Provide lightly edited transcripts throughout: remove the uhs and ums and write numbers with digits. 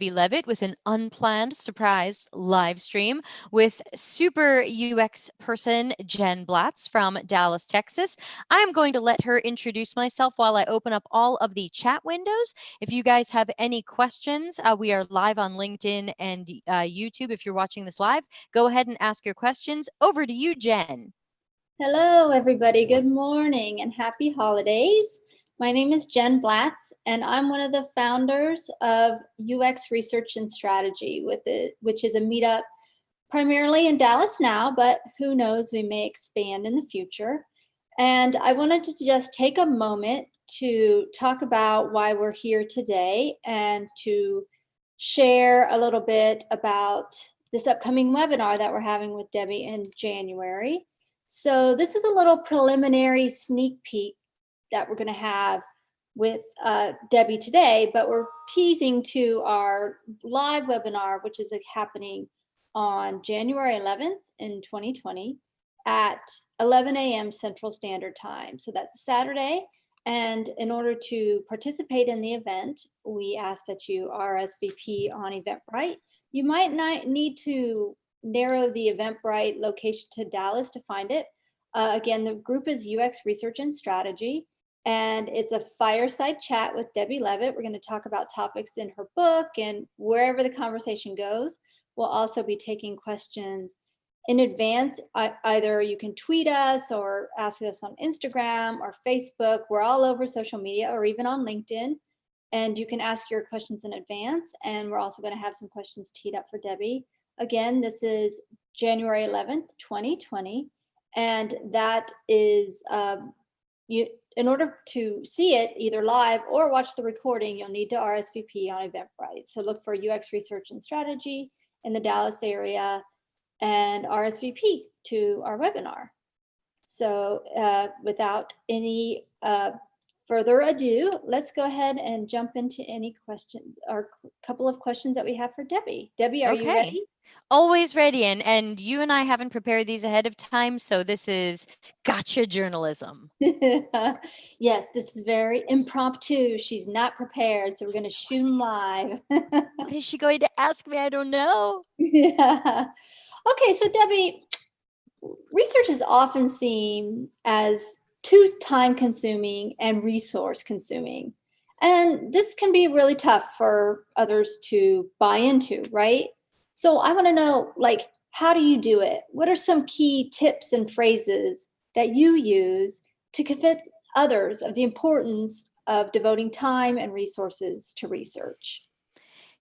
Debbie Levitt with an unplanned surprise live stream with super UX person Jen Blatz from Dallas, Texas. I am going to let her introduce myself while I open up all of the chat windows. If you guys have any questions, we are live on LinkedIn and YouTube. If you're watching this live, go ahead and ask your questions. Over to you, Jen. Hello, everybody. Good morning and happy holidays. My name is Jen Blatz, and I'm one of the founders of UX Research and Strategy, which is a meetup primarily in Dallas now, but who knows, we may expand in the future. And I wanted to just take a moment to talk about why we're here today and to share a little bit about this upcoming webinar that we're having with Debbie in January. So this is a little preliminary sneak peek that we're going to have with Debbie today, but we're teasing to our live webinar, which is happening on January 11th in 2020 at 11 a.m. Central Standard Time. So that's Saturday. And in order to participate in the event, we ask that you RSVP on Eventbrite. You might not need to narrow the Eventbrite location to Dallas to find it. Again, the group is UX Research and Strategy, and it's a fireside chat with Debbie Levitt. We're going to talk about topics in her book and wherever the conversation goes. We'll also be taking questions in advance. Either you can tweet us or ask us on Instagram or Facebook. We're all over social media or even on LinkedIn. And you can ask your questions in advance. And we're also going to have some questions teed up for Debbie. Again, this is January 11th, 2020. And that is, in order to see it either live or watch the recording, you'll need to RSVP on Eventbrite. So look for UX Research and Strategy in the Dallas area and RSVP to our webinar. So without any further ado, let's go ahead and jump into any questions or a couple of questions that we have for Debbie. Debbie, are you ready? Always ready. And you and I haven't prepared these ahead of time. So this is gotcha journalism. Yes, this is very impromptu. She's not prepared. So we're going to shoot them live. What is she going to ask me? I don't know. Yeah. Okay, so Debbie, research is often seen as too time consuming and resource consuming. And this can be really tough for others to buy into, right? So I want to know, like, how do you do it? What are some key tips and phrases that you use to convince others of the importance of devoting time and resources to research?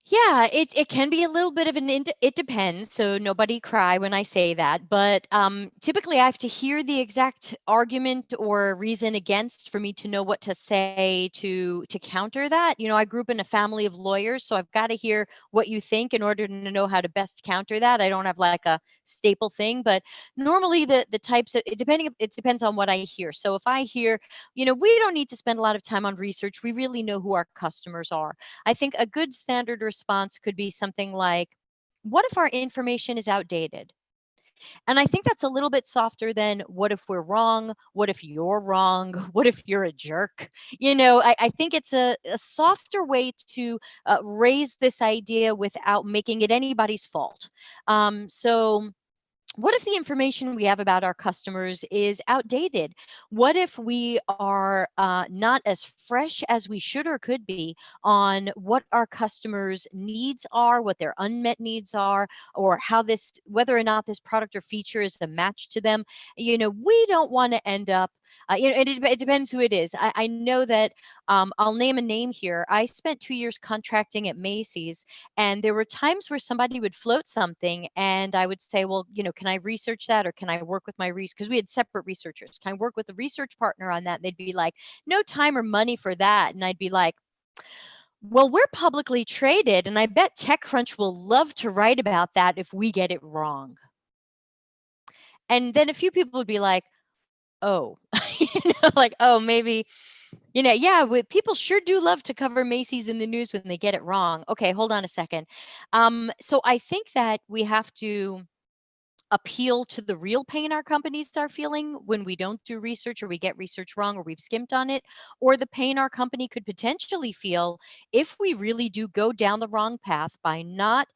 Yeah, it can be a little bit of it depends. So nobody cry when I say that. But typically I have to hear the exact argument or reason against for me to know what to say to counter that. You know, I grew up in a family of lawyers, so I've got to hear what you think in order to know how to best counter that. I don't have like a staple thing, but normally the types of it depends on what I hear. So if I hear, you know, we don't need to spend a lot of time on research, we really know who our customers are. I think a good standard response could be something like, what if our information is outdated? And I think that's a little bit softer than what if we're wrong? What if you're wrong? What if you're a jerk? You know, I think it's a softer way to raise this idea without making it anybody's fault. So what if the information we have about our customers is outdated? What if we are not as fresh as we should or could be on what our customers' needs are, what their unmet needs are, or whether or not this product or feature is a match to them? You know, we don't want to end up. It depends who it is. I know that I'll name a name here. I spent 2 years contracting at Macy's, and there were times where somebody would float something and I would say, well, you know, can I research that or can I work with my because we had separate researchers. Can I work with a research partner on that? And they'd be like, no time or money for that. And I'd be like, well, we're publicly traded, and I bet TechCrunch will love to write about that if we get it wrong. And then a few people would be like, oh, like, oh, maybe, yeah, people sure do love to cover Macy's in the news when they get it wrong. Okay, hold on a second. So I think that we have to appeal to the real pain our companies are feeling when we don't do research or we get research wrong or we've skimped on it, or the pain our company could potentially feel if we really do go down the wrong path by not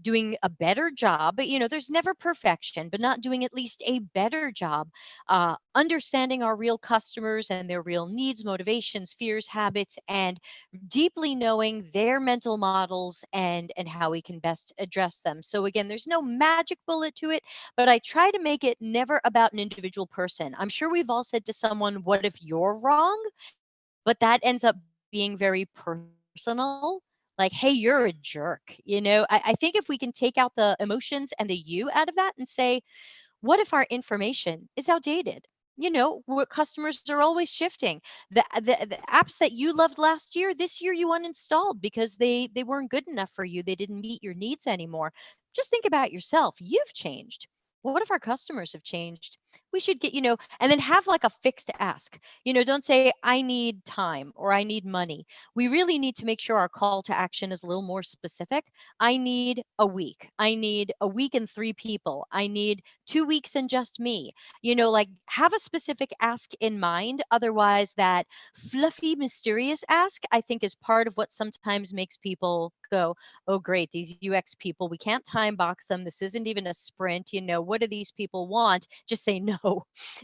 doing a better job. But there's never perfection, but not doing at least a better job understanding our real customers and their real needs, motivations, fears, habits, and deeply knowing their mental models and how we can best address them. So again, there's no magic bullet to it, but I try to make it never about an individual person. I'm sure we've all said to someone, what if you're wrong? But that ends up being very personal. Like, hey, you're a jerk. I think if we can take out the emotions and the you out of that and say, what if our information is outdated? What customers are always shifting. The apps that you loved last year, this year you uninstalled because they weren't good enough for you. They didn't meet your needs anymore. Just think about yourself. You've changed. What if our customers have changed? We should and then have like a fixed ask. Don't say, I need time or I need money. We really need to make sure our call to action is a little more specific. I need a week. I need a week and 3 people. I need 2 weeks and just me. Like have a specific ask in mind. Otherwise, that fluffy, mysterious ask, I think, is part of what sometimes makes people go, oh, great, these UX people, we can't time box them. This isn't even a sprint. What do these people want? Just say no.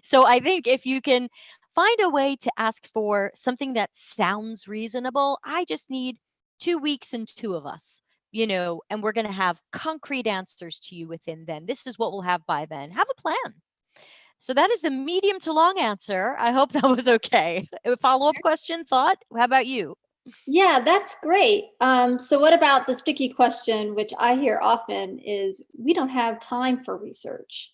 So I think if you can find a way to ask for something that sounds reasonable, I just need 2 weeks and two of us, and we're going to have concrete answers to you within then. This is what we'll have by then. Have a plan. So that is the medium to long answer. I hope that was okay. A follow-up question, thought? How about you? Yeah, that's great. So what about the sticky question, which I hear often is, we don't have time for research.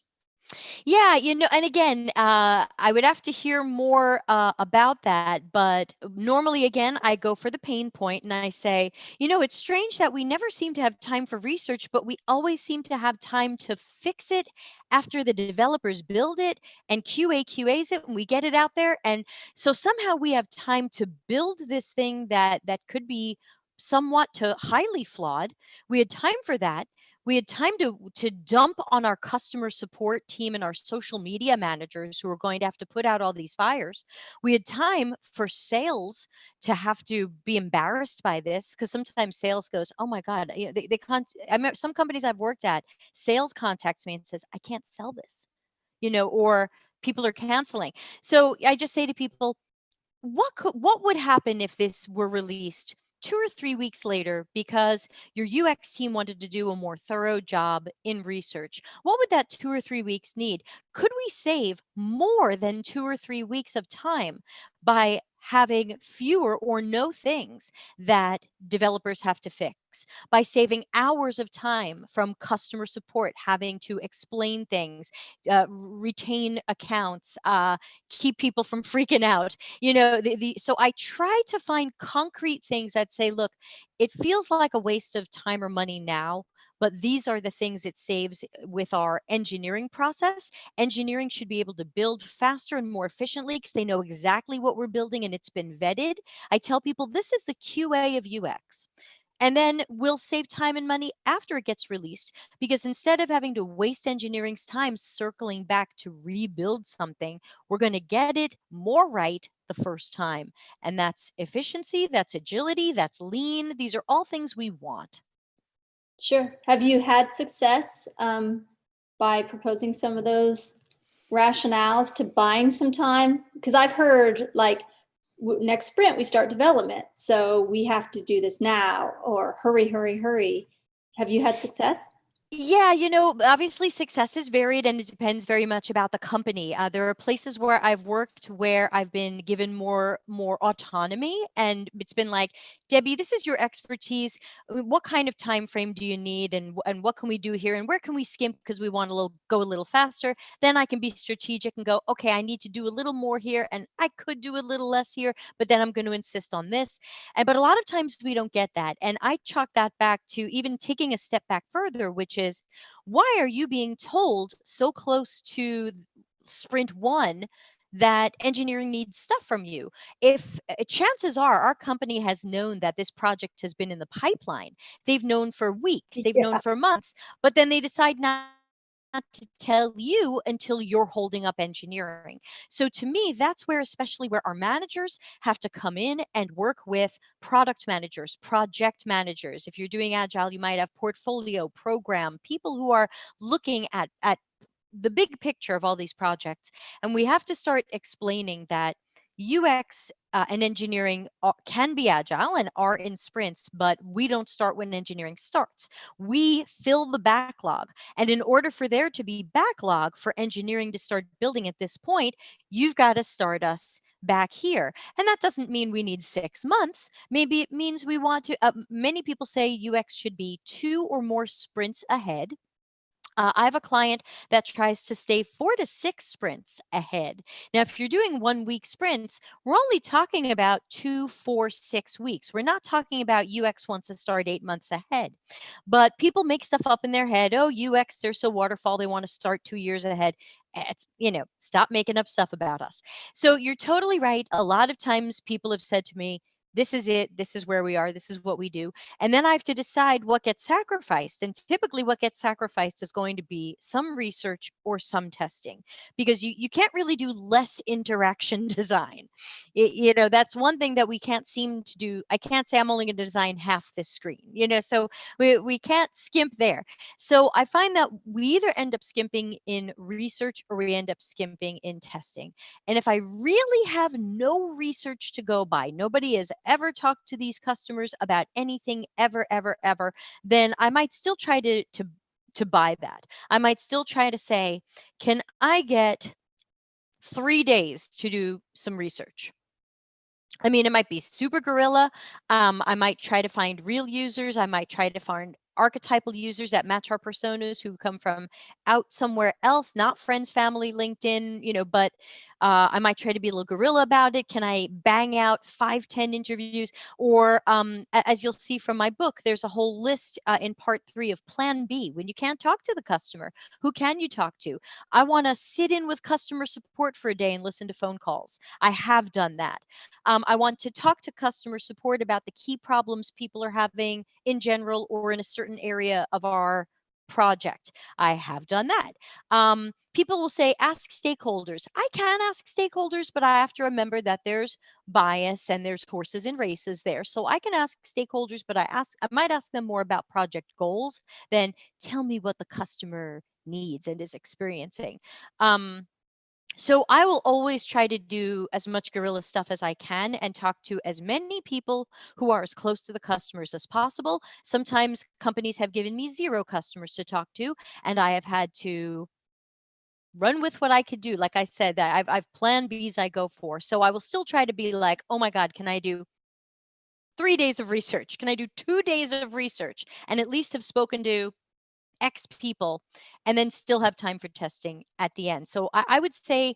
Yeah, and again, I would have to hear more about that. But normally, again, I go for the pain point and I say, it's strange that we never seem to have time for research, but we always seem to have time to fix it after the developers build it and QAs it and we get it out there. And so somehow we have time to build this thing that could be somewhat to highly flawed. We had time for that. We had time to dump on our customer support team and our social media managers who are going to have to put out all these fires. We had time for sales to have to be embarrassed by this, because sometimes sales goes, oh my god, I remember some companies I've worked at, sales contacts me and says, I can't sell this, or people are canceling. So I just say to people, what would happen if this were released 2 or 3 weeks later because your UX team wanted to do a more thorough job in research? What would that 2 or 3 weeks need? Could we save more than 2 or 3 weeks of time by having fewer or no things that developers have to fix, by saving hours of time from customer support having to explain things, retain accounts, keep people from freaking out? So I try to find concrete things that say, look, it feels like a waste of time or money now, but these are the things it saves with our engineering process. Engineering should be able to build faster and more efficiently because they know exactly what we're building and it's been vetted. I tell people this is the QA of UX. And then we'll save time and money after it gets released, because instead of having to waste engineering's time circling back to rebuild something, we're going to get it more right the first time. And that's efficiency, that's agility, that's lean. These are all things we want. Sure. Have you had success by proposing some of those rationales to buying some time? Because I've heard like, next sprint we start development, so we have to do this now, or hurry, hurry, hurry. Have you had success? Yeah, obviously success is varied and it depends very much about the company. There are places where I've worked where I've been given more autonomy, and it's been like, Debbie, this is your expertise. What kind of time frame do you need, and what can we do here, and where can we skimp because we want to go a little faster? Then I can be strategic and go, okay, I need to do a little more here, and I could do a little less here, but then I'm going to insist on this. But a lot of times we don't get that, and I chalk that back to even taking a step back further, which is, why are you being told so close to sprint one that engineering needs stuff from you? If chances are our company has known that this project has been in the pipeline, they've known for weeks, they've known Yeah. for months, but then they decide now to tell you until you're holding up engineering. So to me, that's where, especially where our managers have to come in and work with product managers, project managers. If you're doing agile, you might have portfolio, program, people who are looking at the big picture of all these projects. And we have to start explaining that UX and engineering can be agile and are in sprints, but we don't start when engineering starts. We fill the backlog. And in order for there to be backlog for engineering to start building at this point, you've got to start us back here. And that doesn't mean we need 6 months. Maybe it means we want to, many people say UX should be 2 or more sprints ahead. I have a client that tries to stay 4 to 6 sprints ahead. Now, if you're doing 1 week sprints, we're only talking about 2, 4, 6 weeks. We're not talking about UX wants to start 8 months ahead. But people make stuff up in their head. Oh, UX, they're so waterfall, they want to start 2 years ahead. It's, stop making up stuff about us. So you're totally right. A lot of times people have said to me, this is it. This is where we are. This is what we do. And then I have to decide what gets sacrificed. And typically, what gets sacrificed is going to be some research or some testing, because you can't really do less interaction design. That's one thing that we can't seem to do. I can't say I'm only going to design half this screen, so we can't skimp there. So I find that we either end up skimping in research or we end up skimping in testing. And if I really have no research to go by, nobody has ever talked to these customers about anything ever, ever, ever, then I might still try to buy that. I might still try to say, can I get 3 days to do some research? I mean, it might be super guerrilla. I might try to find real users. I might try to find archetypal users that match our personas who come from out somewhere else, not friends, family, LinkedIn, but I might try to be a little guerrilla about it. Can I bang out 5, 10 interviews? Or as you'll see from my book, there's a whole list in part 3 of plan B. When you can't talk to the customer, who can you talk to? I want to sit in with customer support for a day and listen to phone calls. I have done that. I want to talk to customer support about the key problems people are having in general or in a certain area of our project. I have done that. People will say, ask stakeholders. I can ask stakeholders, but I have to remember that there's bias and there's horses and races there. So I can ask stakeholders, but I might ask them more about project goals than tell me what the customer needs and is experiencing. So I will always try to do as much guerrilla stuff as I can and talk to as many people who are as close to the customers as possible. Sometimes companies have given me 0 customers to talk to, and I have had to run with what I could do. Like I said, that I've plan Bs I go for. So I will still try to be like, oh my God, can I do 3 days of research? Can I do 2 days of research and at least have spoken to X people and then still have time for testing at the end? So I would say,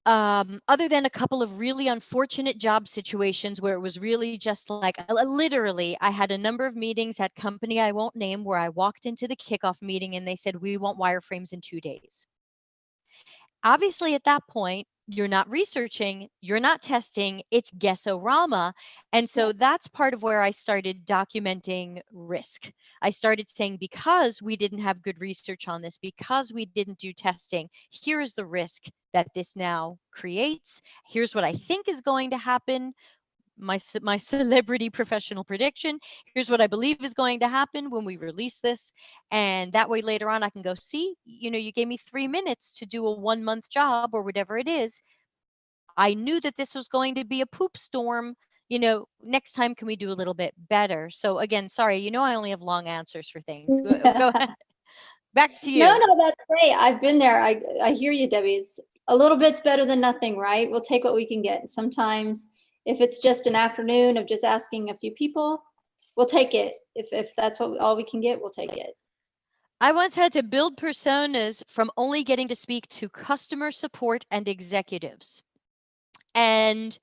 other than a couple of really unfortunate job situations where it was really just like literally, I had a number of meetings at company I won't name where I walked into the kickoff meeting and they said, we want wireframes in 2 days. Obviously, at that point, you're not researching, you're not testing, it's guess-o-rama. And so that's part of where I started documenting risk. I started saying, because we didn't have good research on this, because we didn't do testing, here is the risk that this now creates. Here's what I think is going to happen. My celebrity professional prediction. Here's what I believe is going to happen when we release this. And that way later on I can go, see, you gave me 3 minutes to do a 1-month job or whatever it is. I knew that this was going to be a poop storm. Next time, can we do a little bit better? So again, sorry, I only have long answers for things. Go ahead. Back to you. No, that's great. I've been there. I hear you, Debbie. It's a little bit's better than nothing, right? We'll take what we can get. Sometimes if it's just an afternoon of just asking a few people, we'll take it. If that's all we can get, we'll take it. I once had to build personas from only getting to speak to customer support and executives. And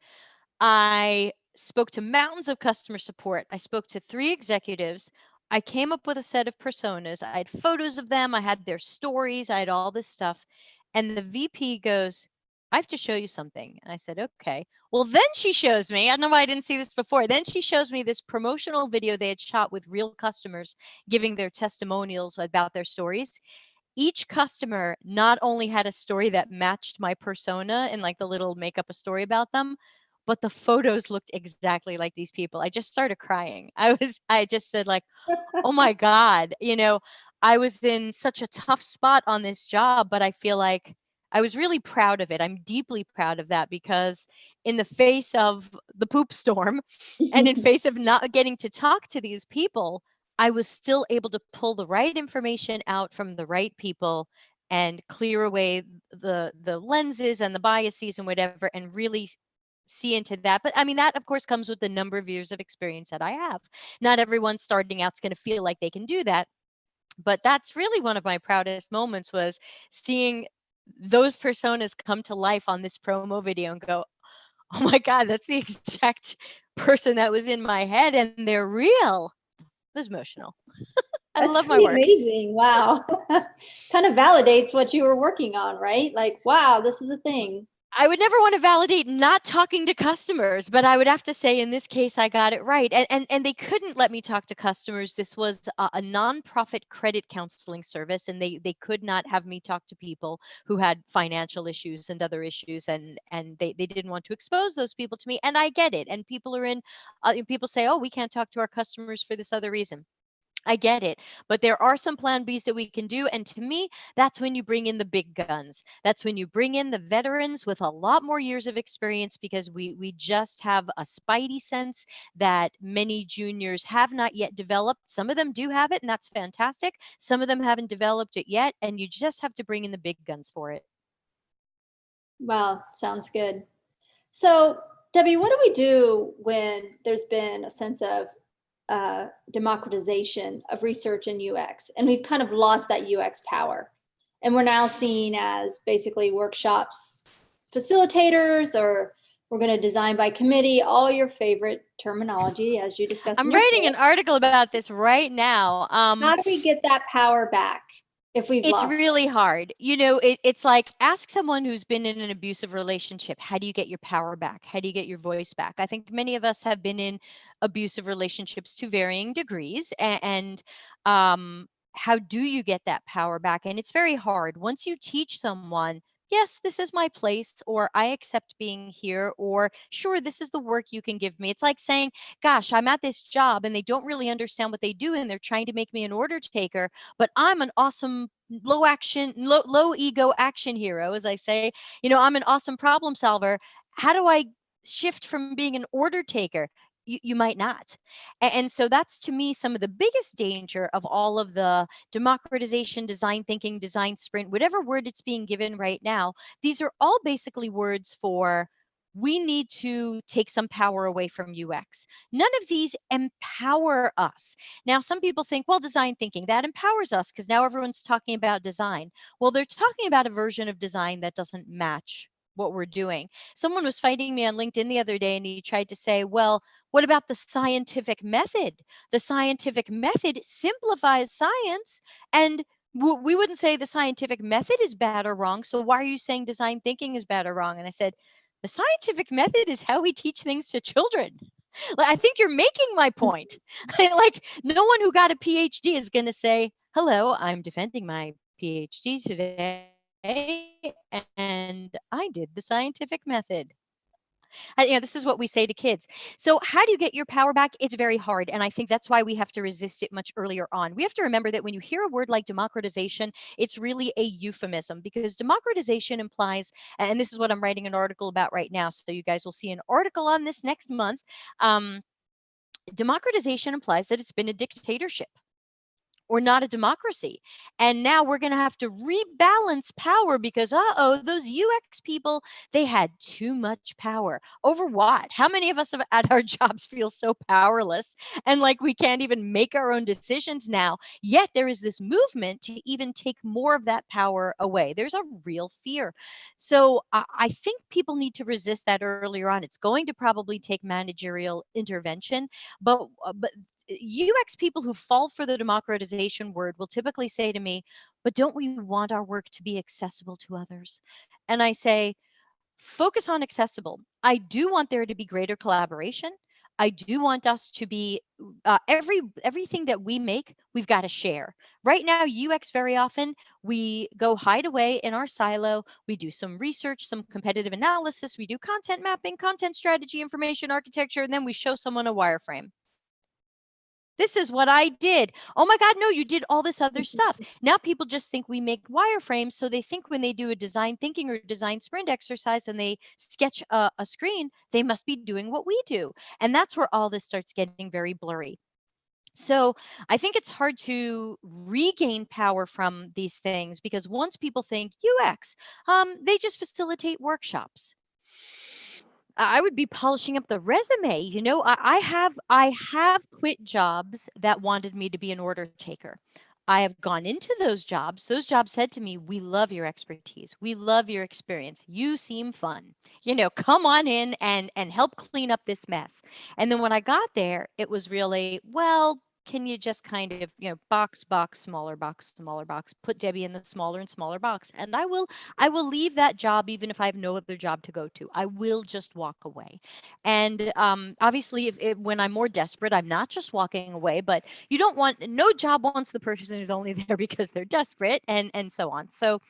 I spoke to mountains of customer support. I spoke to 3 executives. I came up with a set of personas. I had photos of them. I had their stories. I had all this stuff. And the VP goes, I have to show you something. And I said, okay. Well, then she shows me, I don't know why I didn't see this before. Then she shows me this promotional video they had shot with real customers giving their testimonials about their stories. each customer not only had a story that matched my persona and like the little make up a story about them, but the photos looked exactly like these people. I just started crying. I just said like, oh my God, I was in such a tough spot on this job, but I feel like I was really proud of it. I'm deeply proud of that because in the face of the poop storm and in face of not getting to talk to these people, I was still able to pull the right information out from the right people and clear away the lenses and the biases and whatever and really see into that. But I mean, that of course comes with the number of years of experience that I have. Not everyone starting out is going to feel like they can do that, but that's really one of my proudest moments was seeing those personas come to life on this promo video and go, oh my God, that's the exact person that was in my head and they're real. It was emotional. I That's love my pretty work. amazing. Wow. Kind of validates what you were working on, right? Like, wow, this is a thing. I would never want to validate not talking to customers, but I would have to say in this case I got it right. And they couldn't let me talk to customers. This was a nonprofit credit counseling service, and they could not have me talk to people who had financial issues and other issues, and they didn't want to expose those people to me. And I get it. And people are in people say, oh, we can't talk to our customers for this other reason. I get it, but there are some plan Bs that we can do. And to me, that's when you bring in the big guns. That's when you bring in the veterans with a lot more years of experience because we just have a spidey sense that many juniors have not yet developed. Some of them do have it, and that's fantastic. Some of them haven't developed it yet, and you just have to bring in the big guns for it. Wow, sounds good. So, Debbie, what do we do when there's been a sense of democratization of research in UX, and we've kind of lost that UX power, and we're now seen as basically workshops facilitators, or we're going to design by committee, all your favorite terminology as you discussed in I'm your writing an book. article about this right now. How do we get that power back if we've It's lost it? really hard. It's like ask someone who's been in an abusive relationship, how do you get your power back? How do you get your voice back? I think many of us have been in abusive relationships to varying degrees. And how do you get that power back? And it's very hard. Once you teach someone, yes, this is my place, or I accept being here, or sure, this is the work you can give me. It's like saying, gosh, I'm at this job and they don't really understand what they do and they're trying to make me an order taker, but I'm an awesome low ego action hero, as I say. I'm an awesome problem solver. How do I shift from being an order taker? You might not. And so that's to me some of the biggest danger of all of the democratization, design thinking, design sprint, whatever word it's being given right now. These are all basically words for we need to take some power away from UX. None of these empower us. Now, some people think, well, design thinking, that empowers us because now everyone's talking about design. Well, they're talking about a version of design that doesn't match what we're doing. Someone was fighting me on LinkedIn the other day and he tried to say, well, what about the scientific method? The scientific method simplifies science, and we wouldn't say the scientific method is bad or wrong. So why are you saying design thinking is bad or wrong? And I said, the scientific method is how we teach things to children. Like, I think you're making my point. Like, no one who got a PhD is going to say, hello, I'm defending my PhD today, and I did the scientific method. This is what we say to kids. So how do you get your power back? It's very hard. And I think that's why we have to resist it much earlier on. We have to remember that when you hear a word like democratization, it's really a euphemism because democratization implies, and this is what I'm writing an article about right now. So you guys will see an article on this next month. Democratization implies that it's been a dictatorship or not a democracy. And now we're going to have to rebalance power because, those UX people, they had too much power. Over what? How many of us at our jobs feel so powerless and like we can't even make our own decisions now? Yet there is this movement to even take more of that power away. There's a real fear. So I think people need to resist that earlier on. It's going to probably take managerial intervention, but UX people who fall for the democratization word will typically say to me, but don't we want our work to be accessible to others? And I say, focus on accessible. I do want there to be greater collaboration. I do want us to be everything that we make, we've got to share. Right now, UX very often we go hide away in our silo. We do some research, some competitive analysis. We do content mapping, content strategy, information architecture, and then we show someone a wireframe. This is what I did. Oh my God, no, you did all this other stuff. Now people just think we make wireframes. So they think when they do a design thinking or design sprint exercise and they sketch a screen, they must be doing what we do. And that's where all this starts getting very blurry. So I think it's hard to regain power from these things because once people think UX, they just facilitate workshops. I would be polishing up the resume. You know, I have quit jobs that wanted me to be an order taker. I have gone into those jobs. Those jobs said to me, "We love your expertise. We love your experience. You seem fun. You know, come on in and help clean up this mess." And then when I got there, it was really, well, can you just kind of, box, smaller box, put Debbie in the smaller and smaller box. And I will leave that job even if I have no other job to go to. I will just walk away. And obviously, if when I'm more desperate, I'm not just walking away, but you don't want, no job wants the person who's only there because they're desperate and so on. So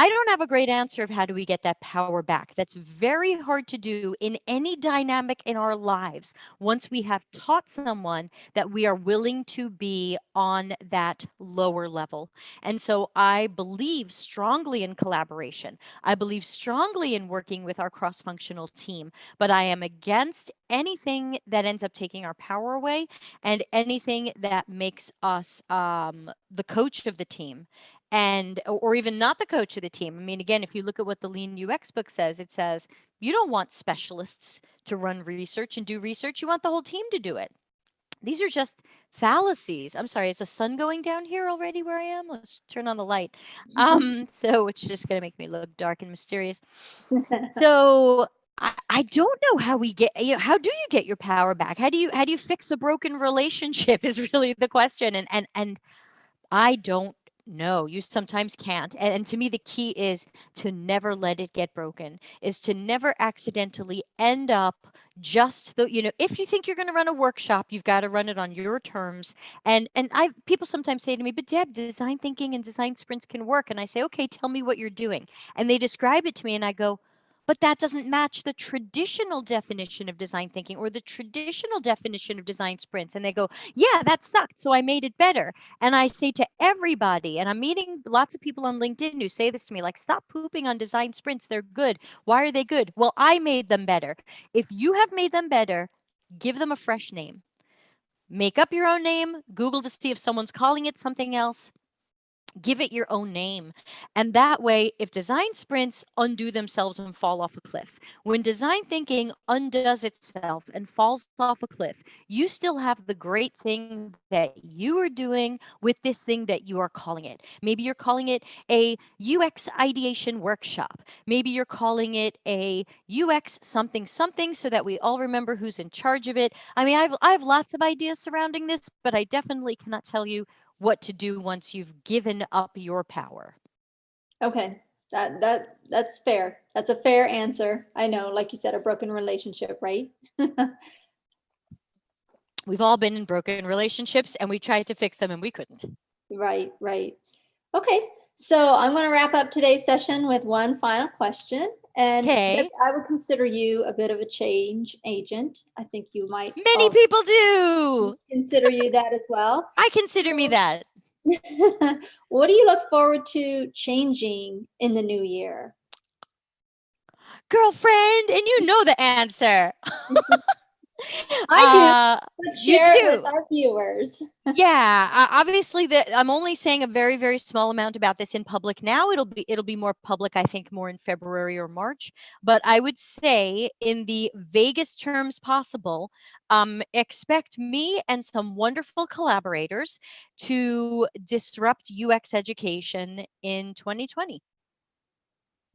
I don't have a great answer of how do we get that power back. That's very hard to do in any dynamic in our lives once we have taught someone that we are willing to be on that lower level. And so I believe strongly in collaboration. I believe strongly in working with our cross functional team, but I am against anything that ends up taking our power away and anything that makes us the coach of the team and or even not the coach of the team. I mean, again, if you look at what the Lean UX book says, it says you don't want specialists to run research and do research. You want the whole team to do it. These are just fallacies. I'm sorry, is the sun going down here already where I am? Let's turn on the light. So it's just going to make me look dark and mysterious. So I don't know how we get, how do you get your power back? How do you fix a broken relationship is really the question. And I don't know. You sometimes can't. And to me, the key is to never let it get broken, is to never accidentally end up just the, if you think you're going to run a workshop, you've got to run it on your terms. And I people sometimes say to me, but Deb, design thinking and design sprints can work. And I say, okay, tell me what you're doing. And they describe it to me and I go, but that doesn't match the traditional definition of design thinking or the traditional definition of design sprints. And they go, yeah, that sucked. So I made it better. And I say to everybody, and I'm meeting lots of people on LinkedIn who say this to me, like, stop pooping on design sprints. They're good. Why are they good? Well, I made them better. If you have made them better, give them a fresh name. Make up your own name, Google to see if someone's calling it something else. Give it your own name. And that way, if design sprints undo themselves and fall off a cliff, when design thinking undoes itself and falls off a cliff, you still have the great thing that you are doing with this thing that you are calling it. Maybe you're calling it a UX ideation workshop. Maybe you're calling it a UX something something so that we all remember who's in charge of it. I mean, I have lots of ideas surrounding this, but I definitely cannot tell you what to do once you've given up your power. Okay, that's fair. That's a fair answer. I know, like you said, a broken relationship, right? We've all been in broken relationships and we tried to fix them and we couldn't. Right, right. Okay, so I'm going to wrap up today's session with one final question. And Debbie, Okay. I would consider you a bit of a change agent. I think you might Many also people do. consider you that as well. I consider me that. What do you look forward to changing in the new year? Girlfriend, and you know the answer. I do. Let's You share it with do. our viewers. Yeah, obviously that I'm only saying a very, very small amount about this in public now. It'll be more public, I think, more in February or March. But I would say, in the vaguest terms possible, expect me and some wonderful collaborators to disrupt UX education in 2020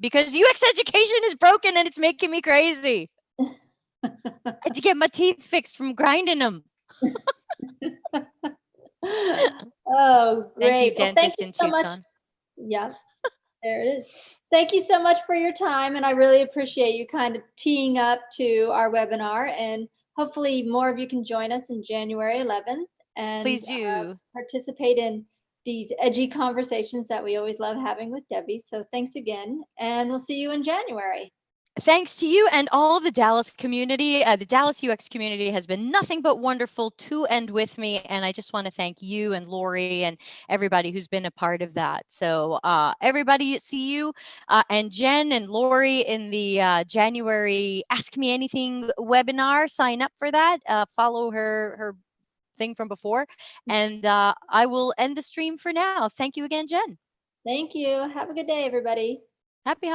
because UX education is broken and it's making me crazy. I had to get my teeth fixed from grinding them. Oh, Thank you, great. Well, thank dentist you in so much. Tucson. Yeah, there it is. Thank you so much for your time. And I really appreciate you kind of teeing up to our webinar and hopefully more of you can join us in January 11th and Please do. participate in these edgy conversations that we always love having with Debbie. So thanks again, and we'll see you in January. Thanks to you and all of the Dallas community. The Dallas UX community has been nothing but wonderful to and with me. And I just want to thank you and Lori and everybody who's been a part of that. So everybody, see you and Jen and Lori in the January Ask Me Anything webinar. Sign up for that. Follow her thing from before. And I will end the stream for now. Thank you again, Jen. Thank you. Have a good day, everybody. Happy holidays.